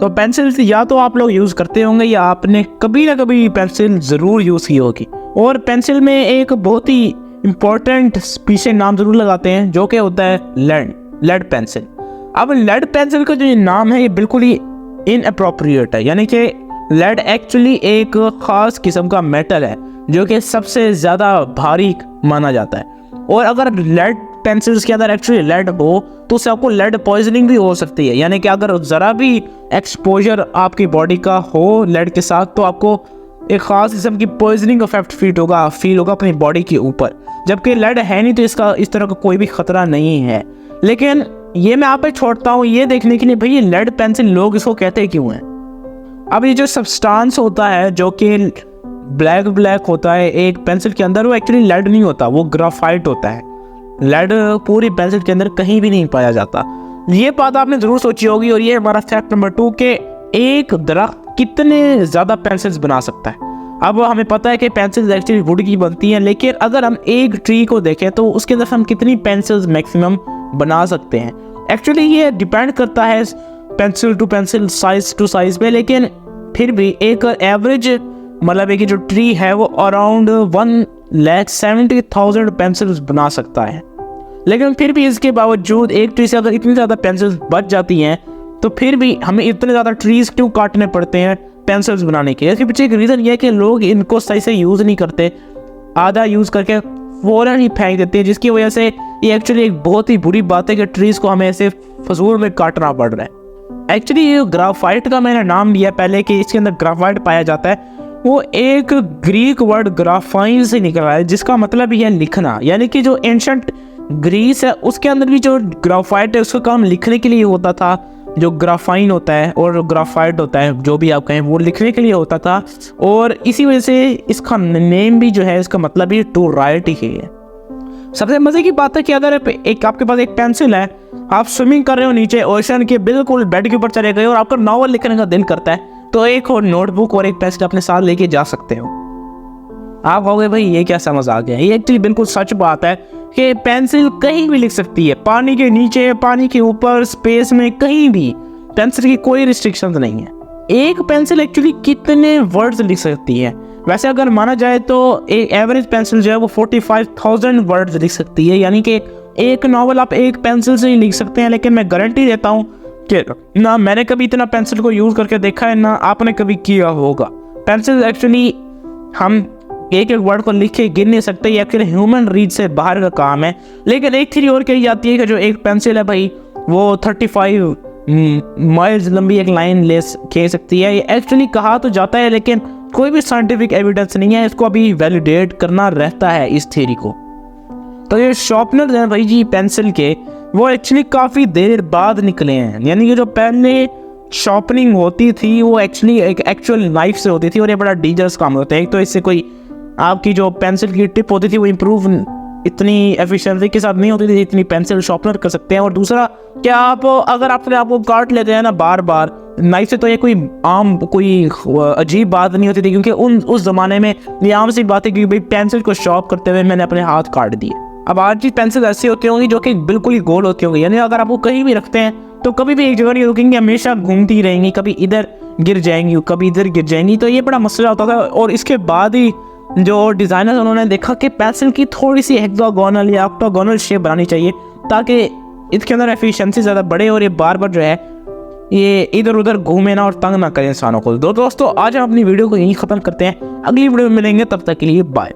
तो पेंसिल या तो आप लोग यूज़ करते होंगे या आपने कभी ना कभी पेंसिल ज़रूर यूज़ की होगी। और पेंसिल में एक बहुत ही इम्पोर्टेंट पीछे नाम ज़रूर लगाते हैं जो कि होता है लेड पेंसिल। अब लेड पेंसिल का जो नाम है ये बिल्कुल ही इनअप्रोप्रिएट है, यानी कि लेड एक्चुअली एक ख़ास किस्म का मेटल है जो कि सबसे ज़्यादा भारी माना जाता है। और अगर लेड पेंसिल्स के अंदर एक्चुअली लेड हो तो उससे आपको लेड पॉइजनिंग भी हो सकती है, यानी कि अगर ज़रा भी एक्सपोजर आपकी बॉडी का हो लेड के साथ तो आपको एक ख़ास किस्म की पॉइजनिंग इफेक्ट फील होगा अपनी बॉडी के ऊपर। जबकि लेड है नहीं तो इसका इस तरह का कोई भी ख़तरा नहीं है। लेकिन ये मैं आप पे छोड़ता हूँ ये देखने के लिए भाई ये लेड पेंसिल लोग इसको कहते क्यों हैं। अब ये जो सब्सटेंस होता है जो कि ब्लैक होता है एक पेंसिल के अंदर, वो एक्चुअली लेड नहीं होता, वो ग्राफाइट होता है। लेड पूरी पेंसिल के अंदर कहीं भी नहीं पाया जाता। ये बात आपने ज़रूर सोची होगी। और ये हमारा फैक्ट नंबर 2 के एक दरख्त कितने ज़्यादा पेंसिल्स बना सकता है। अब हमें पता है कि पेंसिल्स एक्चुअली वुड की बनती हैं, लेकिन अगर हम एक ट्री को देखें तो उसके अंदर हम कितनी पेंसिल्स मैक्सिमम बना सकते हैं। एक्चुअली ये डिपेंड करता है pencil to pencil, size to size पे, लेकिन फिर भी एक एवरेज मतलब एक जो ट्री है वो अराउंड 1,70,000 पेंसिल्स बना सकता है। लेकिन फिर भी इसके बावजूद एक ट्री से अगर इतनी ज़्यादा पेंसिल्स बच जाती हैं तो फिर भी हमें इतने ज़्यादा ट्रीज क्यों काटने पड़ते हैं पेंसिल्स बनाने के। इसके पीछे एक रीज़न ये है कि लोग इनको सही से यूज़ नहीं करते, आधा यूज़ करके फ़ौरन ही फेंक देते हैं, जिसकी वजह से ये एक्चुअली एक बहुत ही बुरी बात है कि ट्रीज़ को हमें ऐसे फजूल में काटना पड़ रहा है। एक्चुअली ये ग्राफाइट का मैंने नाम लिया पहले कि इसके अंदर ग्राफाइट पाया जाता है, वो एक ग्रीक वर्ड ग्राफाइन से निकला है जिसका मतलब ही है लिखना। यानी कि जो एंशंट ग्रीस है उसके अंदर भी जो ग्राफाइट है उसका काम लिखने के लिए होता था, जो ग्राफाइन होता है और ग्राफाइट होता है जो भी आप कहें वो लिखने के लिए होता था। और इसी वजह से इसका नेम भी जो है इसका मतलब ही टू राइट ही है। सबसे मज़े की बात है कि अगर एक आपके पास एक पेंसिल है, आप स्विमिंग कर रहे हो नीचे ओशन के बिल्कुल बेड के ऊपर चले गए और आपका नॉवल लिखने का दिल करता है तो एक और नोटबुक और एक पेंसिल अपने साथ लेके जा सकते हो। आप कहोगे भाई ये क्या समझ आ गया। ये एक्चुअली बिल्कुल सच बात है कि पेंसिल कहीं भी लिख सकती है, पानी के नीचे, पानी के ऊपर, स्पेस में, कहीं भी पेंसिल की कोई रिस्ट्रिक्शंस नहीं है। एक पेंसिल एक्चुअली कितने वर्ड्स लिख सकती है? वैसे अगर माना जाए तो एक एवरेज पेंसिल जो है वो 45,000 वर्ड्स लिख सकती है, यानी कि एक नॉवल आप एक पेंसिल से ही लिख सकते हैं। लेकिन मैं गारंटी देता हूँ कि ना मैंने कभी इतना पेंसिल को यूज़ करके देखा है ना आपने कभी किया होगा। पेंसिल एक्चुअली हम एक एक वर्ड को लिख के गिन नहीं सकते, ये एक्चुअली ह्यूमन रीच से बाहर का काम है। लेकिन एक थ्योरी और कही जाती है कि जो एक पेंसिल है भाई वो 35 माइल्स लंबी एक लाइन ले खींच सकती है। ये एक्चुअली कहा तो जाता है लेकिन कोई भी साइंटिफिक एविडेंस नहीं है, इसको अभी वैलिडेट करना रहता है इस थ्योरी को। तो ये शार्पनर हैं भाई जी पेंसिल के, वो एक्चुअली काफ़ी देर बाद निकले हैं। यानी कि जो पहले शार्पनिंग होती थी वो एक्चुअली एक एक्चुअल नाइफ से होती थी और ये बड़ा डेंजरस काम होता है। एक तो इससे कोई आपकी जो पेंसिल की टिप होती थी वो इम्प्रूव इतनी एफिशिएंसी के साथ नहीं होती थी जितनी पेंसिल शार्पनर कर सकते हैं। और दूसरा क्या आप अगर अपने आप को काट लेते हैं ना बार बार नाइफ से तो ये कोई आम कोई अजीब बात नहीं होती थी, क्योंकि उस ज़माने में ये आम सी बात है कि भाई पेंसिल को शार्प करते हुए मैंने अपने हाथ काट दिए। अब आज की पेंसिल ऐसी होती होंगी जो कि बिल्कुल ही गोल होती होंगी, यानी अगर आप वो कहीं भी रखते हैं तो कभी भी एक जगह नहीं रुकेंगी, हमेशा घूमती रहेंगी, कभी इधर गिर जाएंगी कभी इधर गिर जाएंगी। तो ये बड़ा मसला होता था। और इसके बाद ही जो डिज़ाइनर उन्होंने देखा कि पेंसिल की थोड़ी सी हेक्सागोनल या ऑक्टागोनल शेप बनानी चाहिए ताकि इसके अंदर एफिशिएंसी ज़्यादा बढ़े और ये बार बार जो है ये इधर उधर घूमे ना और तंग ना करे इंसानों को। दोस्तों आज हम अपनी वीडियो को यहीं ख़त्म करते हैं, अगली वीडियो में मिलेंगे, तब तक के लिए बाय।